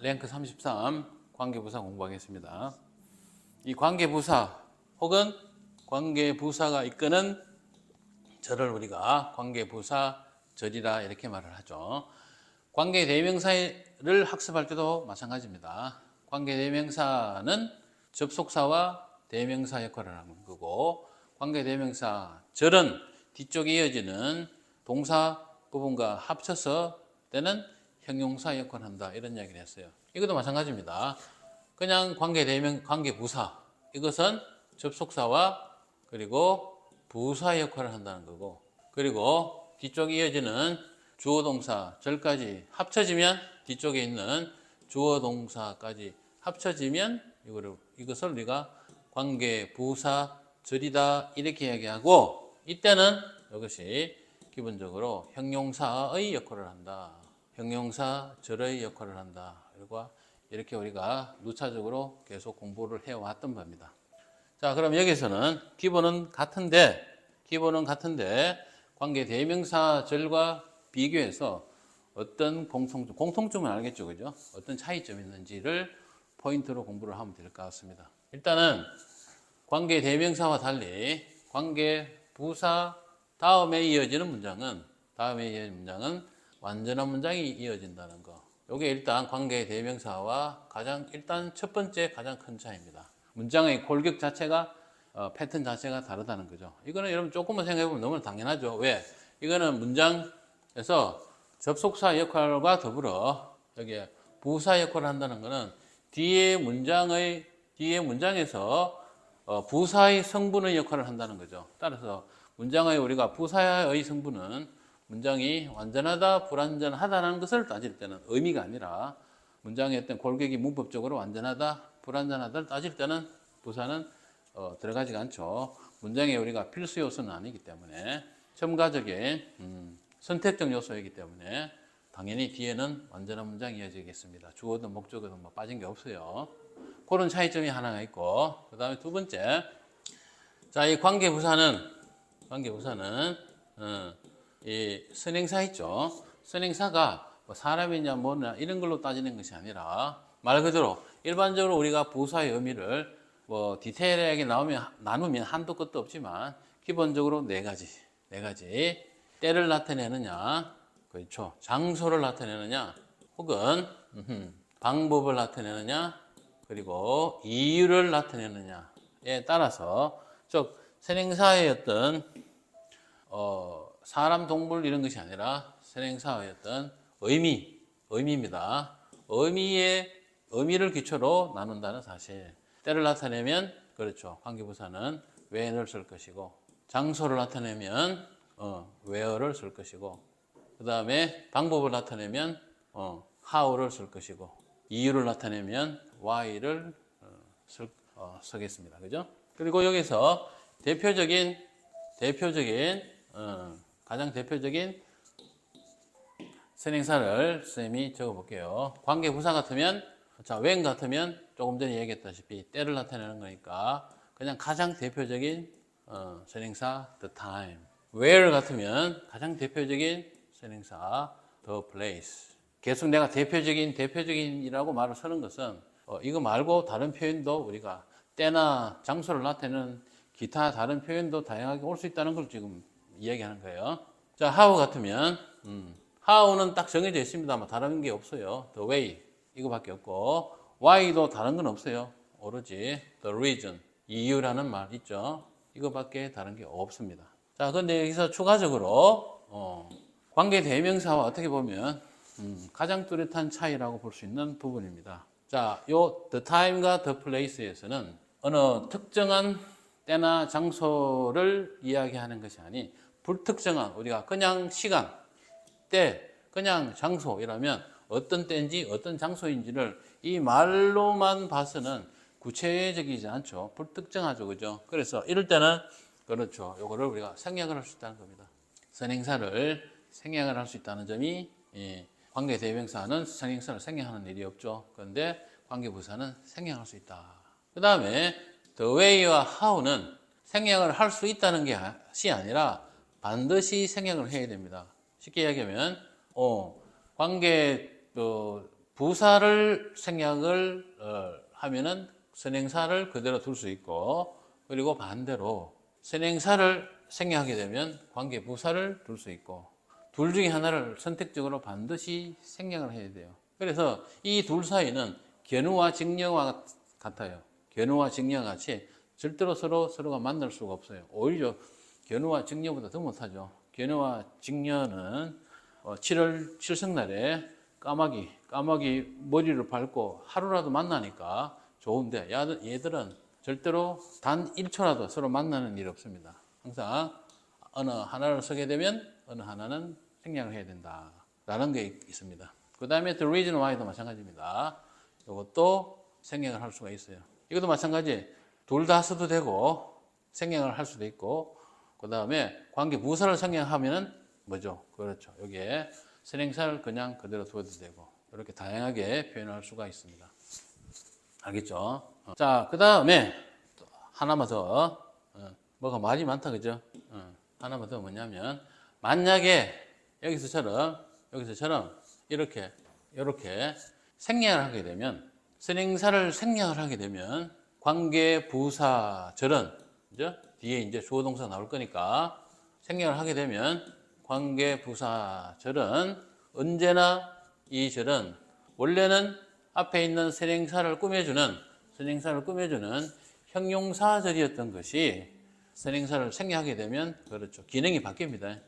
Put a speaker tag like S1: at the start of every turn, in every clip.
S1: 랭크 33 관계부사 공부하겠습니다. 이 관계부사 혹은 관계부사가 이끄는 절을 우리가 관계부사절이라 이렇게 말을 하죠. 관계대명사를 학습할 때도 마찬가지입니다. 관계대명사는 접속사와 대명사 역할을 하는 거고, 관계대명사 절은 뒤쪽에 이어지는 동사 부분과 합쳐서 때는 형용사 역할을 한다, 이런 이야기를 했어요. 이것도 마찬가지입니다. 그냥 관계부사, 이것은 접속사와 그리고 부사 역할을 한다는 거고, 그리고 뒤쪽에 이어지는 주어 동사 절까지 합쳐지면, 뒤쪽에 있는 주어 동사까지 합쳐지면 이것을 우리가 관계부사 절이다 이렇게 이야기하고, 이때는 이것이 기본적으로 형용사의 역할을 한다. 형용사 절의 역할을 한다. 그리고 이렇게 우리가 누차적으로 계속 공부를 해왔던 겁니다. 자, 그럼 여기서는 기본은 같은데 관계 대명사절과 비교해서 어떤 공통점은 알겠죠, 그죠? 어떤 차이점이 있는지를 포인트로 공부를 하면 될 것 같습니다. 일단은 관계 대명사와 달리 관계 부사 다음에 이어지는 문장은 완전한 문장이 이어진다는 거. 이게 일단 관계 대명사와 일단 첫 번째 가장 큰 차이입니다. 문장의 골격 자체가 패턴 자체가 다르다는 거죠. 이거는 여러분 조금만 생각해보면 너무 당연하죠. 왜? 이거는 문장에서 접속사 역할과 더불어 여기 부사 역할을 한다는 것은 뒤에 문장에서 부사의 성분의 역할을 한다는 거죠. 따라서 문장의 우리가 부사의 성분은 문장이 완전하다, 불완전하다는 것을 따질 때는 의미가 아니라, 문장의 어떤 골격이 문법적으로 완전하다, 불완전하다를 따질 때는 부사는 들어가지가 않죠. 문장에 우리가 필수 요소는 아니기 때문에, 첨가적인 선택적 요소이기 때문에 당연히 뒤에는 완전한 문장이 이어지겠습니다. 주어든 목적어든 뭐 빠진 게 없어요. 그런 차이점이 하나가 있고, 그 다음에 두 번째, 자, 이 관계부사는 이 선행사 있죠. 선행사가 뭐 사람이냐 뭐냐 이런 걸로 따지는 것이 아니라, 말 그대로 일반적으로 우리가 부사의 의미를 뭐 디테일하게 나누면 한도 끝도 없지만 기본적으로 네 가지. 때를 나타내느냐, 그렇죠. 장소를 나타내느냐, 혹은 방법을 나타내느냐, 그리고 이유를 나타내느냐에 따라서, 즉 선행사의 어떤 사람, 동물 이런 것이 아니라 선행사의 어떤 의미입니다. 의미를 기초로 나눈다는 사실. 때를 나타내면, 그렇죠, 관계부사는 when을 쓸 것이고, 장소를 나타내면 where를 쓸 것이고, 그 다음에 방법을 나타내면 how를 쓸 것이고, 이유를 나타내면 why를 쓰겠습니다. 그죠? 그리고 여기서 가장 대표적인 선행사를 쌤이 적어볼게요. 관계부사 같으면, 자, when 같으면 조금 전에 얘기했다시피 때를 나타내는 거니까 그냥 가장 대표적인 선행사 the time. where 같으면 가장 대표적인 선행사 the place. 계속 내가 대표적인이라고 말을 쓰는 것은 이거 말고 다른 표현도 우리가 때나 장소를 나타내는 기타 다른 표현도 다양하게 올 수 있다는 걸 지금 이야기하는 거예요. 자, how 같으면 how는 딱 정해져 있습니다만 다른 게 없어요. the way 이거밖에 없고, why도 다른 건 없어요. 오로지 the reason 이유라는 말 있죠. 이거밖에 다른 게 없습니다. 자, 근데 여기서 추가적으로 관계 대명사와 어떻게 보면 가장 뚜렷한 차이라고 볼 수 있는 부분입니다. 자, 요 the time과 the place에서는 어느 특정한 때나 장소를 이야기하는 것이 아닌 불특정한, 우리가 그냥 시간, 때, 그냥 장소이라면 어떤 때인지 어떤 장소인지를 이 말로만 봐서는 구체적이지 않죠. 불특정하죠. 그죠? 그래서 이럴 때는, 그렇죠, 요거를 우리가 생략을 할 수 있다는 겁니다. 선행사를 생략을 할 수 있다는 점이, 관계대명사는 선행사를 생략하는 일이 없죠. 그런데 관계부사는 생략할 수 있다. 그 다음에 the way와 how는 생략을 할 수 있다는 것이 아니라 반드시 생략을 해야 됩니다. 쉽게 이야기하면 관계 부사를 생략을 하면은 선행사를 그대로 둘 수 있고, 그리고 반대로 선행사를 생략하게 되면 관계 부사를 둘 수 있고, 둘 중에 하나를 선택적으로 반드시 생략을 해야 돼요. 그래서 이 둘 사이는 견우와 직녀와 같아요. 견우와 직녀 같이 절대로 서로가 만날 수가 없어요. 오히려 견우와 직녀보다 더 못하죠. 견우와 직녀는 7월 칠성날에 까마귀 머리를 밟고 하루라도 만나니까 좋은데, 얘들은 절대로 단 1초라도 서로 만나는 일이 없습니다. 항상 어느 하나를 서게 되면 어느 하나는 생략을 해야 된다 라는 게 있습니다. 그 다음에 the reason why도 마찬가지입니다. 이것도 생략을 할 수가 있어요. 이것도 마찬가지, 둘 다 써도 되고 생략을 할 수도 있고, 그 다음에 관계 부사를 생략하면은 뭐죠? 그렇죠. 여기에 선행사를 그냥 그대로 두어도 되고, 이렇게 다양하게 표현할 수가 있습니다. 알겠죠? 자, 그 다음에 하나만 더, 뭐가 말이 많다, 그죠? 하나만 더 뭐냐면, 만약에 여기서처럼 이렇게 생략을 하게 되면, 선행사를 생략을 하게 되면 관계 부사절은, 그죠? 뒤에 이제 주어 동사 나올 거니까 생략을 하게 되면 관계 부사절은 언제나 이 절은 원래는 앞에 있는 선행사를 꾸며주는 형용사절이었던 것이 선행사를 생략하게 되면, 그렇죠, 기능이 바뀝니다.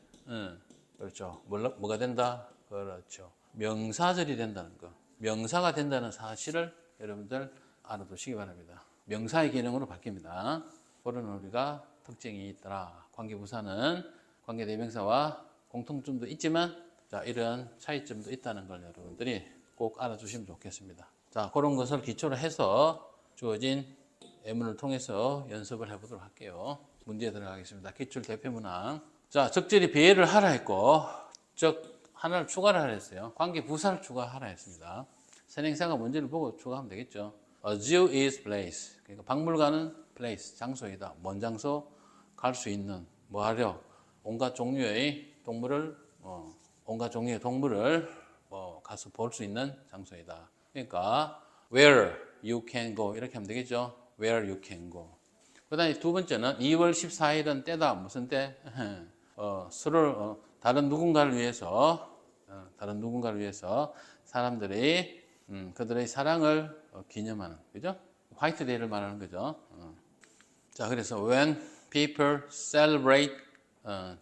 S1: 그렇죠. 뭐가 된다? 그렇죠. 명사절이 된다는 거. 명사가 된다는 사실을 여러분들 알아두시기 바랍니다. 명사의 기능으로 바뀝니다. 그런 우리가 특징이 있더라. 관계부사는 관계대명사와 공통점도 있지만, 자, 이런 차이점도 있다는 걸 여러분들이 꼭 알아주시면 좋겠습니다. 자, 그런 것을 기초로 해서 주어진 예문을 통해서 연습을 해보도록 할게요. 문제에 들어가겠습니다. 기출 대표문항. 자, 적절히 배열을 하라 했고, 하나를 추가를 하라 했어요. 관계 부사를 추가하라 했습니다. 선행사가 뭔지를 보고 추가하면 되겠죠. A zoo is place. 그러니까 박물관은 place, 장소이다. 먼 장소, 갈 수 있는, 뭐 하려? 온갖 종류의 동물을 가서 볼 수 있는 장소이다. 그러니까 where you can go 이렇게 하면 되겠죠. where you can go. 그 다음에 두 번째는 2월 14일은 때다. 무슨 때? 다른 누군가를 위해서 사람들이 그들의 사랑을 기념하는, 그죠? 화이트데이를 말하는 거죠. 자, 그래서 when people celebrate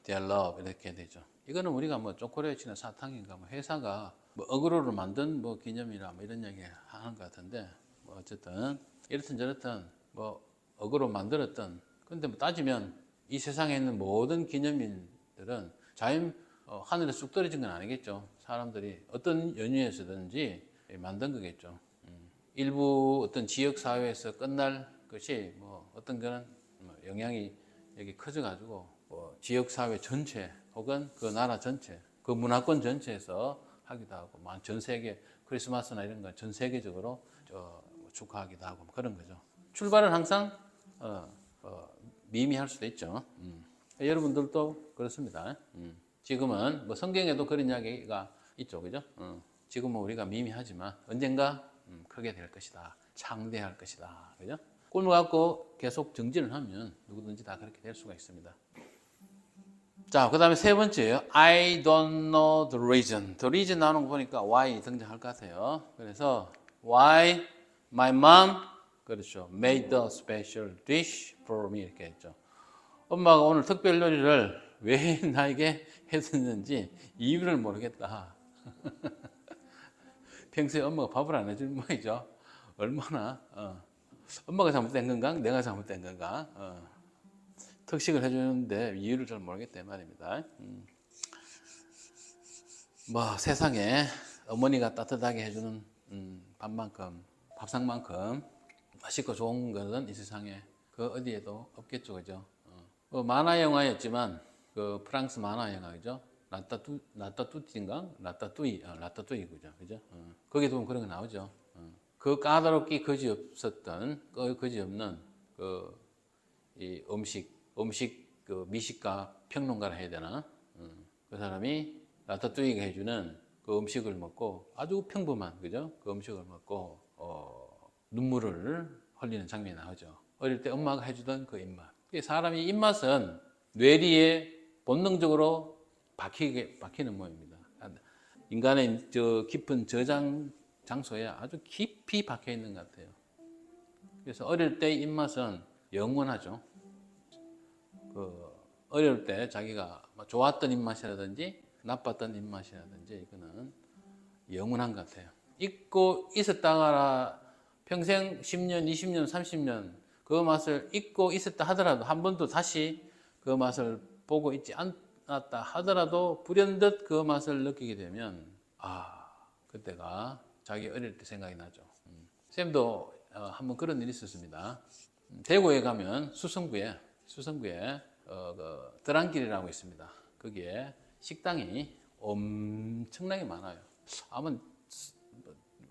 S1: their love 이렇게 되죠. 이거는 우리가 뭐 초콜릿 치는 사탕인가 뭐 회사가 뭐 어그로를 만든 뭐 기념이라 뭐 이런 얘기 하는 것 같은데, 뭐 어쨌든 이렇든 저렇든 뭐 어그로 만들었던, 근데 뭐 따지면 이 세상에 있는 모든 기념일들은 하늘에 쑥 떨어진 건 아니겠죠. 사람들이 어떤 연유에서든지 만든 거겠죠. 일부 어떤 지역 사회에서 끝날 것이 뭐 어떤 거는 영향이 여기 커져가지고 뭐 지역 사회 전체 혹은 그 나라 전체, 그 문화권 전체에서 하기도 하고, 전 세계 크리스마스나 이런 건 전 세계적으로 축하하기도 하고 뭐 그런 거죠. 출발은 항상 미미할 수도 있죠. 여러분들도 그렇습니다. 지금은 뭐 성경에도 그런 이야기가 있죠, 그죠? 지금은 우리가 미미하지만 언젠가 크게 될 것이다, 창대할 것이다, 그죠? 꿈을 갖고 계속 정진을 하면 누구든지 다 그렇게 될 수가 있습니다. 자, 그 다음에 세 번째예요. I don't know the reason. The reason 나오는 거 보니까 why 등장할 것 같아요. 그래서 why my mom, 그렇죠, made a special dish for me 이렇게 했죠. 엄마가 오늘 특별 요리를 왜 나에게 해줬는지 이유를 모르겠다. 평소에 엄마가 밥을 안 해주는 모양이죠. 얼마나 엄마가 잘못된 건가? 내가 잘못된 건가? 특식을 해주는데 이유를 잘 모르겠다 말입니다. 뭐 세상에 어머니가 따뜻하게 해주는 밥상만큼 맛있고 좋은 것은 이 세상에 그 어디에도 없겠죠, 그죠? 만화 영화였지만 그 프랑스 만화 영화죠. 라따뚜이, 그죠? 거기에 보면 그런 거 나오죠. 그 까다롭기 거지없는 이 음식 그 미식가 평론가를 해야 되나? 그 사람이 라따뚜이가 해주는 그 그 음식을 먹고 아주 평범한 그죠? 그 음식을 먹고 눈물을 흘리는 장면이 나오죠. 어릴 때 엄마가 해주던 그 입맛. 사람이 입맛은 뇌리에 본능적으로 박히는 모양입니다. 인간의 저 깊은 저장 장소에 아주 깊이 박혀 있는 것 같아요. 그래서 어릴 때의 입맛은 영원하죠. 어릴 때 자기가 좋았던 입맛이라든지 나빴던 입맛이라든지 이거는 영원한 것 같아요. 잊고 있었다가 평생 10년, 20년, 30년 그 맛을 잊고 있었다 하더라도 한 번도 다시 그 맛을 보고 있지 않았다 하더라도 불현듯 그 맛을 느끼게 되면 그때가 자기 어릴 때 생각이 나죠. 쌤도 한번 그런 일이 있었습니다. 대구에 가면 수성구에 그 드랑길이라고 있습니다. 거기에 식당이 엄청나게 많아요. 아마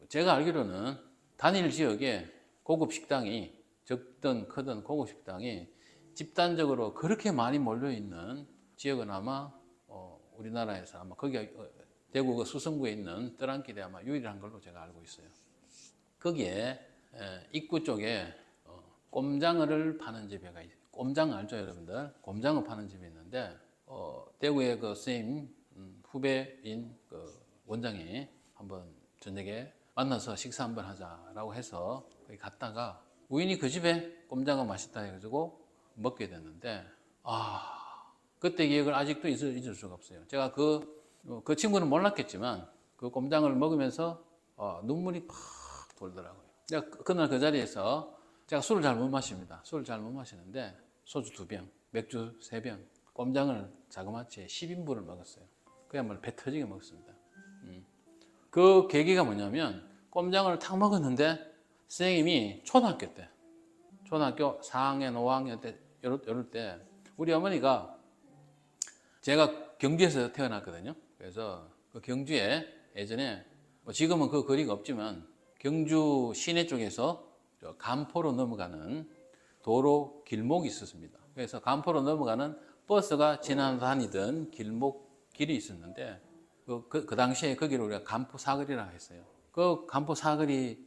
S1: 제가 알기로는 단일 지역에 고급 식당이 적든 크든 고급 식당이 집단적으로 그렇게 많이 몰려 있는 지역은 아마 우리나라에서 아마 거기가 대구 그 수성구에 있는 드랑길이 아마 유일한 걸로 제가 알고 있어요. 거기에 입구 쪽에 꼼장어를 파는 집이 있어요. 꼼장어 알죠, 여러분들? 꼼장어 파는 집이 있는데 대구의 그 선생님 후배인 그 원장이 한번 저녁에 만나서 식사 한번 하자라고 해서 거기 갔다가 우연히 그 집에 꼼장어 맛있다 해가지고 먹게 됐는데 그때 기억을 아직도 잊을 수가 없어요. 제가 그 친구는 몰랐겠지만 그 꼼장어를 먹으면서 눈물이 팍 돌더라고요. 내가 그날 그 자리에서 제가 술을 잘 못 마십니다. 술을 잘 못 마시는데 소주 2병, 맥주 3병, 꼼장을 자그마치 10인분을 먹었어요. 그야말로 배 터지게 먹었습니다. 그 계기가 뭐냐면 꼼장을 탁 먹었는데 선생님이 초등학교 4학년, 5학년 때 이럴 때 우리 어머니가 제가 경주에서 태어났거든요. 그래서 그 경주에 예전에 지금은 그 거리가 없지만 경주 시내 쪽에서 간포로 넘어가는 도로 길목이 있었습니다. 그래서 간포로 넘어가는 버스가 지나다니던 길이 있었는데 그 당시에 거기를 우리가 간포 사거리라고 했어요. 그 간포 사거리에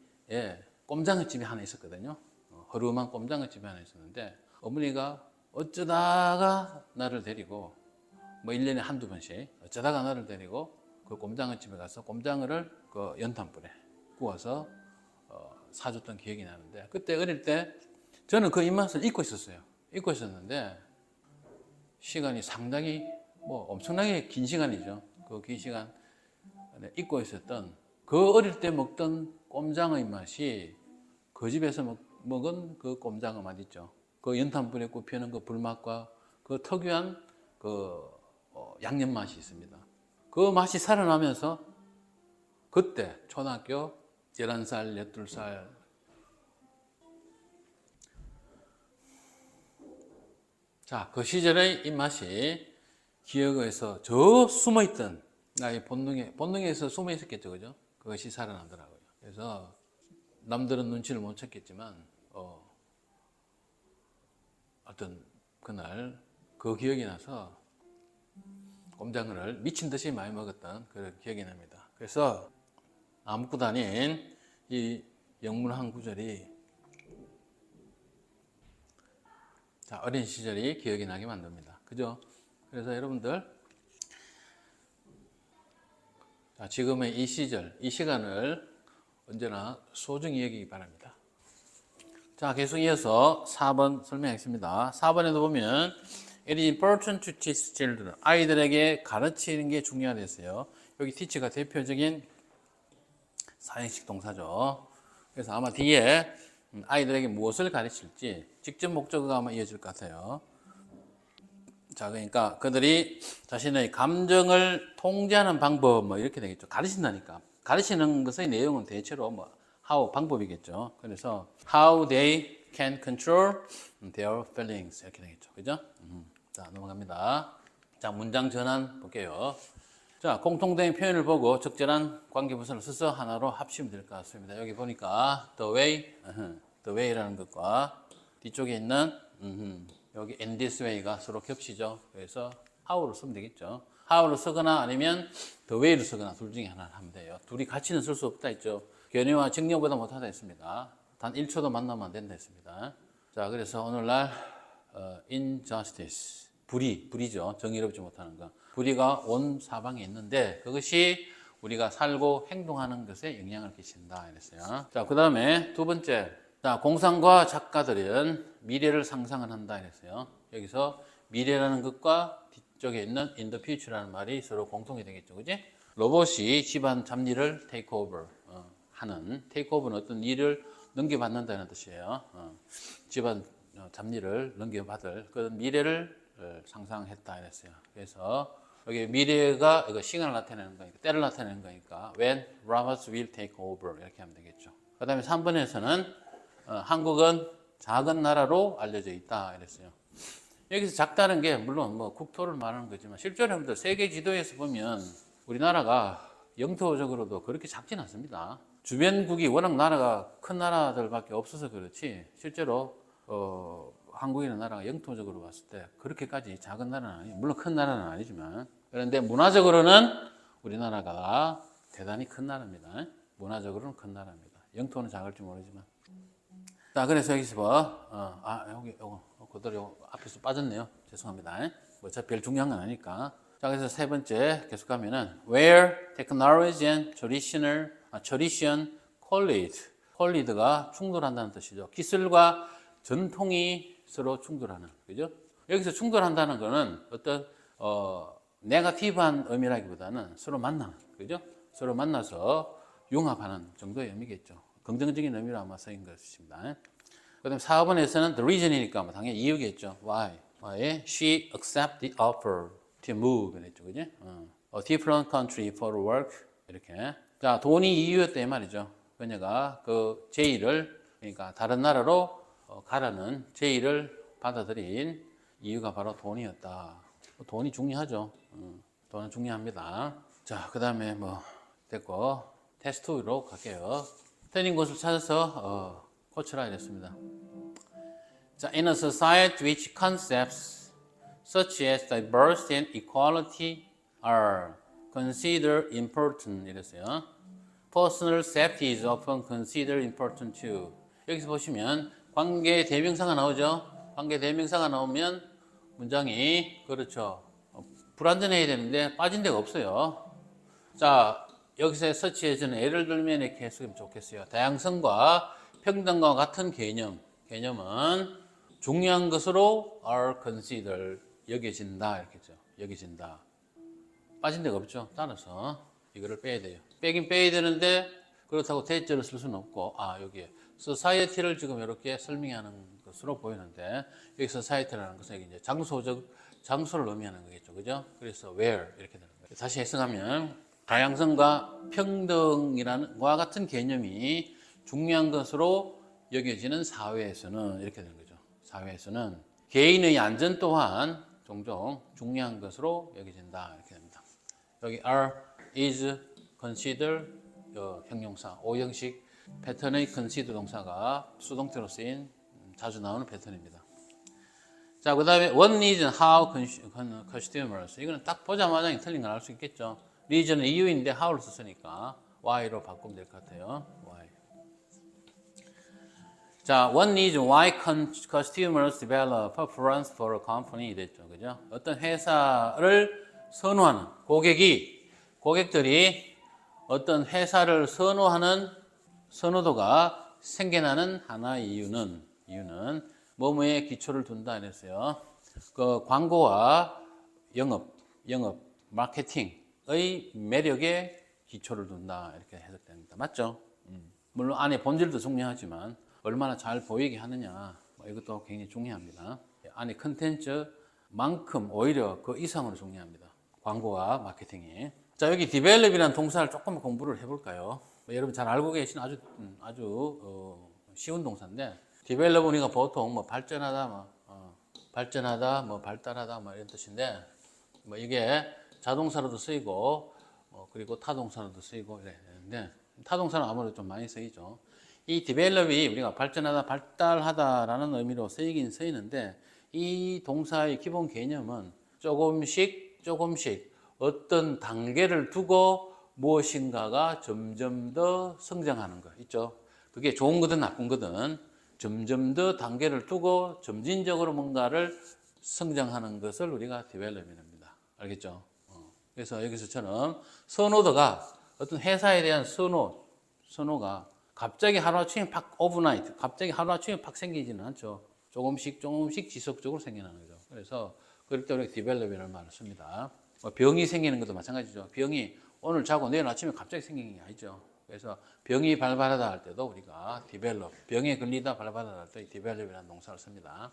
S1: 꼼장어집이 하나 있었거든요. 허름한 꼼장어집이 하나 있었는데 어머니가 어쩌다가 나를 데리고 1년에 한두 번씩 어쩌다가 나를 데리고 그 꼼장어집에 가서 꼼장어를 그 연탄불에 구워서 사줬던 기억이 나는데 그때 어릴 때 저는 그 입맛을 잊고 있었는데 시간이 상당히 엄청나게 긴 시간이죠. 그 긴 시간 잊고 있었던 그 어릴 때 먹던 꼼장어 입맛이 그 집에서 먹은 그 꼼장어 맛 있죠. 그 연탄불에 굽히는 그 불맛과 그 특유한 그 양념 맛이 있습니다. 그 맛이 살아나면서 그때 초등학교 11살, 12살 그 시절의 입맛이 기억에서 저 숨어있던 나의 본능에서 숨어있었겠죠, 그죠? 그것이 살아나더라고요. 그래서 남들은 눈치를 못 챘겠지만 어떤 그날 그 기억이 나서 꼼장어를 미친 듯이 많이 먹었던 그런 기억이 납니다. 그래서 안먹고 다닌 이 영문 한 구절이 어린 시절이 기억이 나게 만듭니다. 그죠? 그래서 여러분들 지금의 이 시절, 이 시간을 언제나 소중히 여기기 바랍니다. 계속 이어서 4번 설명하겠습니다. 4번에도 보면 It is important to teach children. 아이들에게 가르치는 게 중요하댔어요. 여기 teach가 대표적인 사행식 동사죠. 그래서 아마 뒤에 아이들에게 무엇을 가르칠지 직접 목적어가 아마 이어질 것 같아요. 그러니까 그들이 자신의 감정을 통제하는 방법 이렇게 되겠죠. 가르친다니까. 가르치는 것의 내용은 대체로 how 방법이겠죠. 그래서 how they can control their feelings 이렇게 되겠죠. 그죠? 넘어갑니다. 문장 전환 볼게요. 공통된 표현을 보고 적절한 관계부사를 써서 하나로 합치면 될 것 같습니다. 여기 보니까 the way라는 것과 뒤쪽에 있는 여기 in this way가 서로 겹치죠. 그래서 how로 쓰면 되겠죠. how로 쓰거나 아니면 the way로 쓰거나 둘 중에 하나를 하면 돼요. 둘이 같이는 쓸 수 없다 했죠. 견해와 증명보다 못하다 했습니다. 단 1초도 만나면 안 된다 했습니다. 자, 그래서 오늘날 injustice, 불의죠. 정의롭지 못하는 거. 불의가 온 사방에 있는데 그것이 우리가 살고 행동하는 것에 영향을 끼친다 이랬어요. 자, 그 다음에 두 번째. 자, 공상과 작가들은 미래를 상상을 한다 이랬어요. 여기서 미래라는 것과 뒤쪽에 있는 in the future라는 말이 서로 공통이 되겠죠. 그지? 로봇이 집안 잡일을 take over 하는, take over는 어떤 일을 넘겨받는다는 뜻이에요. 집안 잡일을 넘겨받을 그런 미래를 상상했다 이랬어요. 그래서 여기 미래가 이거 시간을 나타내는 거니까, 때를 나타내는 거니까 when robots will take over 이렇게 하면 되겠죠. 그 다음에 3번에서는 한국은 작은 나라로 알려져 있다 이랬어요. 여기서 작다는 게 물론 뭐 국토를 말하는 거지만 실제로 여러분들 세계 지도에서 보면 우리나라가 영토적으로도 그렇게 작진 않습니다. 주변국이 워낙 나라가 큰 나라들밖에 없어서 그렇지 실제로 한국이라는 나라가 영토적으로 봤을 때 그렇게까지 작은 나라는 아니에요. 물론 큰 나라는 아니지만 그런데 문화적으로는 우리나라가 대단히 큰 나라입니다. 문화적으로는 큰 나라입니다. 영토는 작을지 모르지만. 자, 그래서 여기서 봐. 여기 그대로 앞에서 빠졌네요. 죄송합니다. 뭐 어차피 별 중요한 건 아니니까. 자, 그래서 세 번째 계속 가면은 where technology and tradition collid가 충돌한다는 뜻이죠. 기술과 전통이 서로 충돌하는, 그죠? 여기서 충돌한다는 거는 어떤 네거티브한 의미라기보다는 서로 만나는, 그죠? 서로 만나서 융합하는 정도의 의미겠죠. 긍정적인 의미로 아마 쓰인 것입니다. 그 다음에 4번에서는 the reason이니까 뭐 당연히 이유겠죠. Why she accept the offer to move 그랬죠, 그죠? A different country for work 이렇게. 자, 돈이 이유였다 이 말이죠. 그녀가 그 제의를, 그러니까 다른 나라로 가라는 제의를 받아들인 이유가 바로 돈이었다. 돈이 중요하죠. 돈은 중요합니다. 자, 그 다음에 뭐 됐고 테스트 2로 갈게요. 틀린 곳을 찾아서 고치라 이랬습니다. 자, in a society which concepts such as diversity and equality are considered important 이랬어요. Personal safety is often considered important too. 여기서 보시면 관계 대명사가 나오죠. 관계 대명사가 나오면 문장이 그렇죠. 불완전해야 되는데 빠진 데가 없어요. 자, 여기서 such as는 예를 들면 이렇게 해석하면 좋겠어요. 다양성과 평등과 같은 개념은 중요한 것으로 are considered 여겨진다 이렇게죠. 여겨진다. 빠진 데가 없죠. 따라서 이거를 빼야 돼요. 빼긴 빼야 되는데 그렇다고 대절을 쓸 수는 없고 여기에 society를 지금 이렇게 설명하는 것으로 보이는데 여기 society라는 것은 이제 장소를 의미하는 거겠죠. 그죠? 그래서 where 이렇게 되는 거예요. 다시 해석하면 다양성과 평등이라는 과 같은 개념이 중요한 것으로 여겨지는 사회에서는 이렇게 되는 거죠. 사회에서는 개인의 안전 또한 종종 중요한 것으로 여겨진다 이렇게 됩니다. 여기 are, is, consider 형용사, 오형식 패턴의 consider 동사가 수동태로 쓰인 자주 나오는 패턴입니다. 자, 그 다음에 one reason how customers 이거는 딱 보자마자 틀린 걸 알 수 있겠죠. reason은 이유인데 how를 썼으니까 why로 바꾸면 될 것 같아요. why. 자, one reason why customers develop preference for a company 됐죠. 그죠? 어떤 회사를 선호하는 고객들이 어떤 회사를 선호하는 선호도가 생겨나는 하나의 이유는 뭐뭐에 기초를 둔다 이랬어요. 그 광고와 영업, 마케팅의 매력에 기초를 둔다 이렇게 해석됩니다. 맞죠? 물론 안에 본질도 중요하지만 얼마나 잘 보이게 하느냐 이것도 굉장히 중요합니다. 안에 컨텐츠만큼 오히려 그 이상으로 중요합니다. 광고와 마케팅이. 자, 여기 develop이라는 동사를 조금 공부를 해볼까요? 여러분 잘 알고 계신 아주 쉬운 동사인데 develop 우리가 보통 뭐 발전하다, 발달하다 이런 뜻인데 이게 자동사로도 쓰이고 그리고 타동사로도 쓰이고 이랬는데 타동사는 아무래도 좀 많이 쓰이죠. 이 develop이 우리가 발전하다, 발달하다라는 의미로 쓰이긴 쓰이는데 이 동사의 기본 개념은 조금씩 어떤 단계를 두고 무엇인가가 점점 더 성장하는 거 있죠. 그게 좋은 거든 나쁜 거든 점점 더 단계를 두고 점진적으로 뭔가를 성장하는 것을 우리가 디벨롭먼트입니다. 알겠죠? 그래서 여기서처럼 선호도가 어떤 회사에 대한 선호가 갑자기 하루아침에 팍 오버나이트, 갑자기 하루아침에 팍 생기지는 않죠. 조금씩 지속적으로 생겨나는 거죠. 그래서 그럴 때 우리가 디벨롭이라는 말을 씁니다. 병이 생기는 것도 마찬가지죠. 병이 오늘 자고 내일 아침에 갑자기 생기는 게 아니죠. 그래서 병이 발발하다 할 때도 우리가 디벨롭, 병에 걸리다 발발하다 할 때 디벨롭이라는 동사를 씁니다.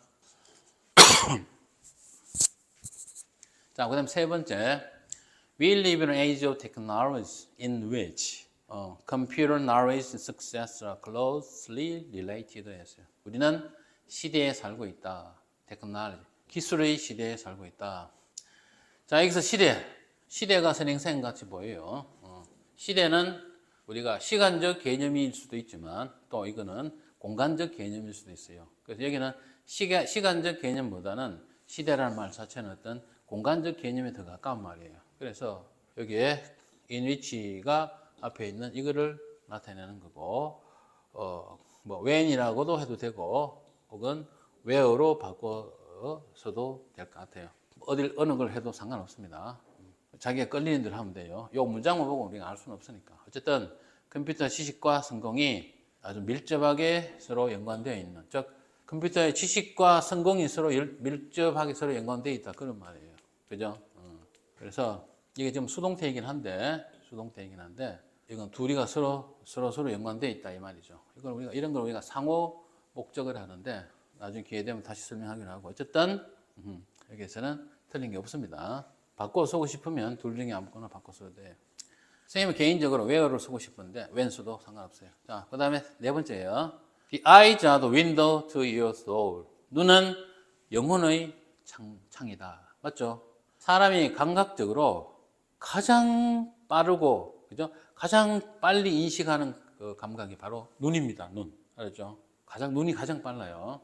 S1: 자, 그다음 세 번째, we live in an age of technology in which computer knowledge and success are closely related 했어요. 우리는 시대에 살고 있다. 테크놀로지, 기술의 시대에 살고 있다. 자, 여기서 시대가 선행사인 같이 보여요. 시대는 우리가 시간적 개념일 수도 있지만 또 이거는 공간적 개념일 수도 있어요. 그래서 여기는 시간적 개념보다는 시대라는 말 자체는 어떤 공간적 개념에 더 가까운 말이에요. 그래서 여기에 in which가 앞에 있는 이거를 나타내는 거고, 뭐 when이라고도 해도 되고, 혹은 where로 바꿔서도 될 것 같아요. 어느 걸 해도 상관없습니다. 자기가 끌리는 대로 하면 돼요. 이 문장만 보고 우리가 알 수는 없으니까. 어쨌든 컴퓨터 지식과 성공이 아주 밀접하게 서로 연관되어 있는, 즉 컴퓨터의 지식과 성공이 서로 밀접하게 서로 연관되어 있다, 그런 말이에요. 그죠? 그래서 이게 지금 수동태이긴 한데 이건 둘이가 서로 연관되어 있다 이 말이죠. 이런 걸 우리가 상호 목적을 하는데 나중에 기회 되면 다시 설명하기로 하고, 어쨌든 여기에서는 틀린 게 없습니다. 바꿔 쓰고 싶으면 둘 중에 아무거나 바꿔 써도 돼요. 선생님은 개인적으로 where를 쓰고 싶은데 when 써도 상관없어요. 자, 그 다음에 네 번째예요. The eyes are the window to your soul. 눈은 영혼의 창이다. 맞죠? 사람이 감각적으로 가장 빠르고, 그죠? 가장 빨리 인식하는 그 감각이 바로 눈입니다. 눈. 알았죠? 눈이 가장 빨라요.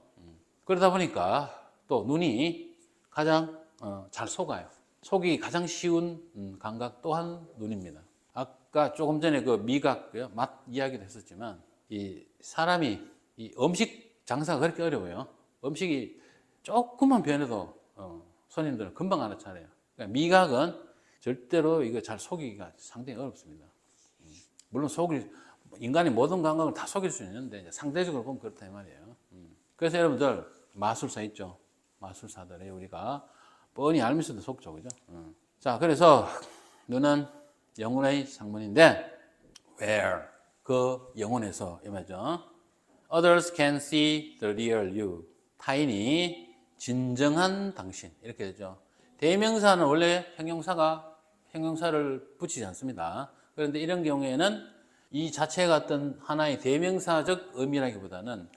S1: 그러다 보니까 또 눈이 가장 잘 속아요. 속이 가장 쉬운 감각 또한 눈입니다. 아까 조금 전에 그 미각, 맛 이야기도 했었지만, 이 사람이 이 음식 장사가 그렇게 어려워요. 음식이 조금만 변해도 손님들은 금방 알아차려요. 그러니까 미각은 절대로 이거 잘 속이기가 상당히 어렵습니다. 물론 인간의 모든 감각을 다 속일 수 있는데 상대적으로 보면 그렇다 이 말이에요. 그래서 여러분들 마술사 있죠. 마술사들이 우리가 뻔히 알면서도 속죠, 그죠? 자, 그래서 눈은 영혼의 상문인데 where, 그 영혼에서 이 말이죠. Others can see the real you. 타인이 진정한 당신, 이렇게 되죠. 대명사는 원래 형용사를 붙이지 않습니다. 그런데 이런 경우에는 이 자체가 어떤 하나의 대명사적 의미라기보다는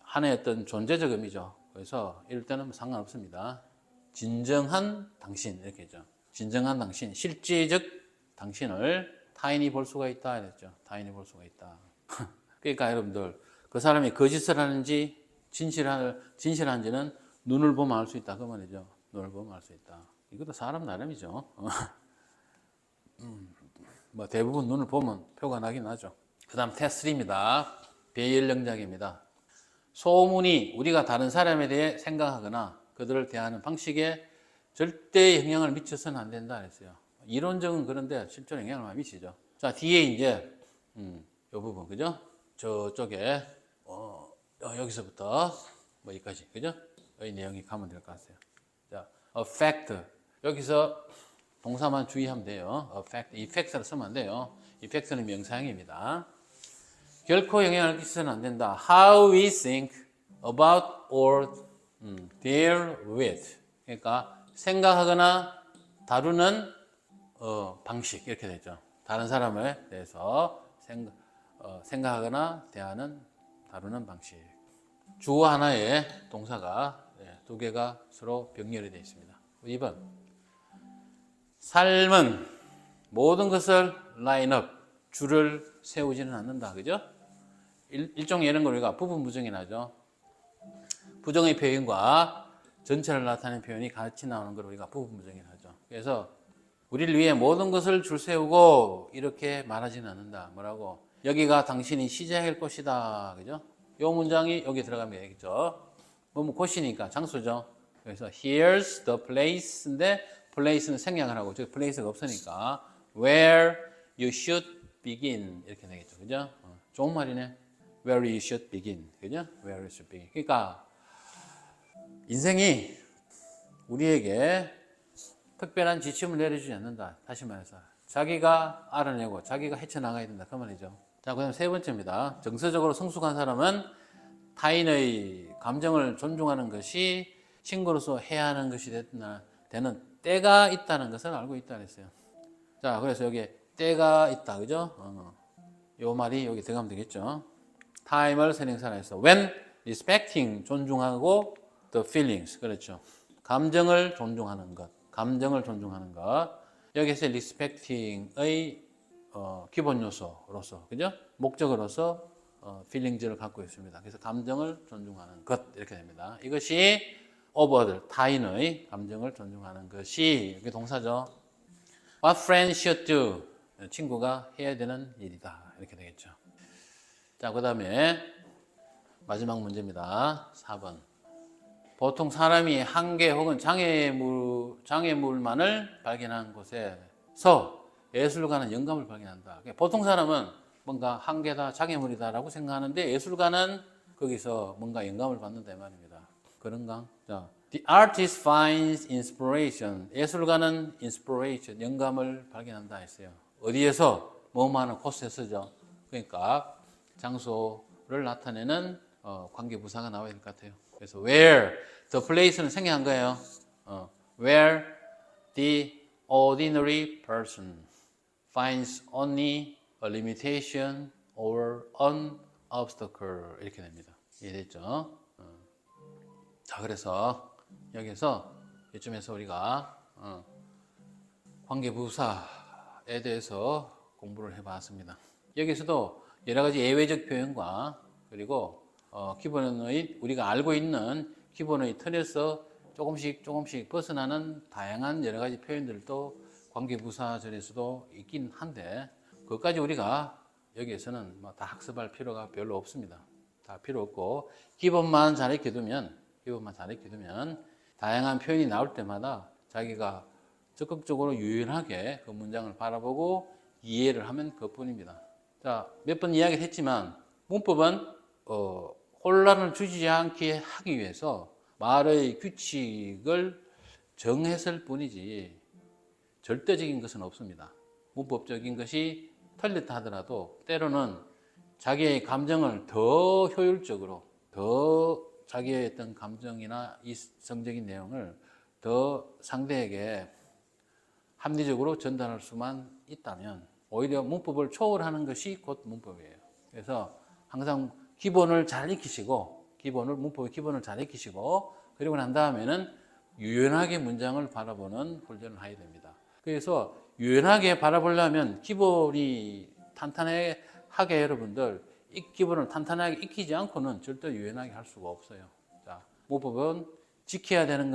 S1: 하나의 어떤 존재적 의미죠. 그래서 이럴 때는 상관없습니다. 진정한 당신, 이렇게 했죠. 진정한 당신, 실제적 당신을 타인이 볼 수가 있다 이랬죠. 타인이 볼 수가 있다. 그러니까 여러분들 그 사람이 거짓을 하는지 진실한지는 눈을 보면 알 수 있다 그 말이죠. 눈을 보면 알 수 있다. 이것도 사람 나름이죠. 뭐 대부분 눈을 보면 표가 나긴 하죠. 그 다음 테스트 3입니다. 배열 영작입니다. 소문이 우리가 다른 사람에 대해 생각하거나 그들을 대하는 방식에 절대 영향을 미쳐서는 안 된다 그랬어요. 이론적은 그런데 실제로 영향을 많이 미치죠. 자, 뒤에 이제 이 부분, 그죠? 저쪽에 여기서부터 뭐 여기까지, 그죠? 이 내용이 가면 될 것 같아요. 자, affect, 여기서 동사만 주의하면 돼요. affect, effect를 쓰면 안 돼요. effect는 명사형입니다. 결코 영향을 끼쳐서는 안 된다. How we think about or deal with. 그러니까 생각하거나 다루는 방식, 이렇게 되죠. 다른 사람에 대해서 생각하거나 다루는 방식. 주어 하나에 동사가 두 개가 서로 병렬이 되어 있습니다. 2번. 삶은 모든 것을 라인업, 줄을 세우지는 않는다. 그죠? 일종의 이런 걸 우리가 부분 부정이라 하죠. 부정의 표현과 전체를 나타내는 표현이 같이 나오는 걸 우리가 부분 부정이라 하죠. 그래서 우리를 위해 모든 것을 줄 세우고 이렇게 말하지는 않는다. 뭐라고? 여기가 당신이 시작할 곳이다. 그죠? 요 문장이 여기 들어가면 되겠죠. 뭐 곳이니까 장소죠. 그래서 here's the place인데 place는 생략을 하고 저기 place가 없으니까 where you should begin 이렇게 되겠죠. 그죠? 좋은 말이네. where you should begin. 그죠? where you should begin. 그러니까 인생이 우리에게 특별한 지침을 내려주지 않는다. 다시 말해서 자기가 알아내고 자기가 헤쳐나가야 된다. 그 말이죠. 자, 그 다음 세 번째입니다. 정서적으로 성숙한 사람은 타인의 감정을 존중하는 것이 친구로서 해야 하는 것이 되는 때가 있다는 것을 알고 있다 그랬어요. 자, 그래서 여기 때가 있다. 그죠? 요 말이 여기 들어가면 되겠죠. time을 선행사에서 when respecting 존중하고 the feelings 그렇죠. 감정을 존중하는 것. 감정을 존중하는 것. 여기서 respecting의 기본 요소로서, 그죠? 목적으로서 feelings를 갖고 있습니다. 그래서 감정을 존중하는 것 이렇게 됩니다. 이것이 over 타인의 감정을 존중하는 것이 이게 동사죠. What friends should do. 친구가 해야 되는 일이다. 이렇게 되겠죠. 자, 그 다음에 마지막 문제입니다. 4번. 보통 사람이 한계 혹은 장애물만을 발견한 곳에서 예술가는 영감을 발견한다. 보통 사람은 뭔가 한계다, 장애물이다라고 생각하는데 예술가는 거기서 뭔가 영감을 받는다 이 말입니다. 그런가? 자, The artist finds inspiration. 예술가는 inspiration, 영감을 발견한다 했어요. 어디에서? 뭐뭐하는 곳에서죠. 그러니까 장소를 나타내는 관계부사가 나와야 될 것 같아요. 그래서 where, the place는 생략한 거예요. Where the ordinary person finds only a limitation or an obstacle 이렇게 됩니다. 이해됐죠? 자, 그래서 여기서 이쯤에서 우리가 관계부사에 대해서 공부를 해봤습니다. 여기서도 여러 가지 예외적 표현과 그리고 기본의 우리가 알고 있는 기본의 틀에서 조금씩 벗어나는 다양한 여러 가지 표현들도 관계부사절에서도 있긴 한데 그것까지 우리가 여기에서는 다 학습할 필요가 별로 없습니다. 다 필요 없고 기본만 잘 익혀두면 다양한 표현이 나올 때마다 자기가 적극적으로 유연하게 그 문장을 바라보고 이해를 하면 그것뿐입니다. 자, 몇 번 이야기를 했지만 문법은 혼란을 주지 않게 하기 위해서 말의 규칙을 정했을 뿐이지 절대적인 것은 없습니다. 문법적인 것이 틀렸다 하더라도 때로는 자기의 감정을 더 효율적으로 더 자기의 어떤 감정이나 이성적인 내용을 더 상대에게 합리적으로 전달할 수만 있다면 오히려 문법을 초월하는 것이 곧 문법이에요. 그래서 항상 기본을 잘 익히시고 문법의 기본을 잘 익히시고 그리고 난 다음에는 유연하게 문장을 바라보는 훈련을 해야 됩니다. 그래서 유연하게 바라보려면 기본이 탄탄하게 여러분들 기본을 탄탄하게 익히지 않고는 절대 유연하게 할 수가 없어요. 자, 문법은 지켜야 되는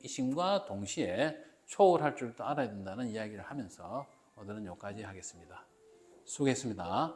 S1: 것임과 동시에 초월할 줄도 알아야 된다는 이야기를 하면서 오늘은 여기까지 하겠습니다. 수고했습니다.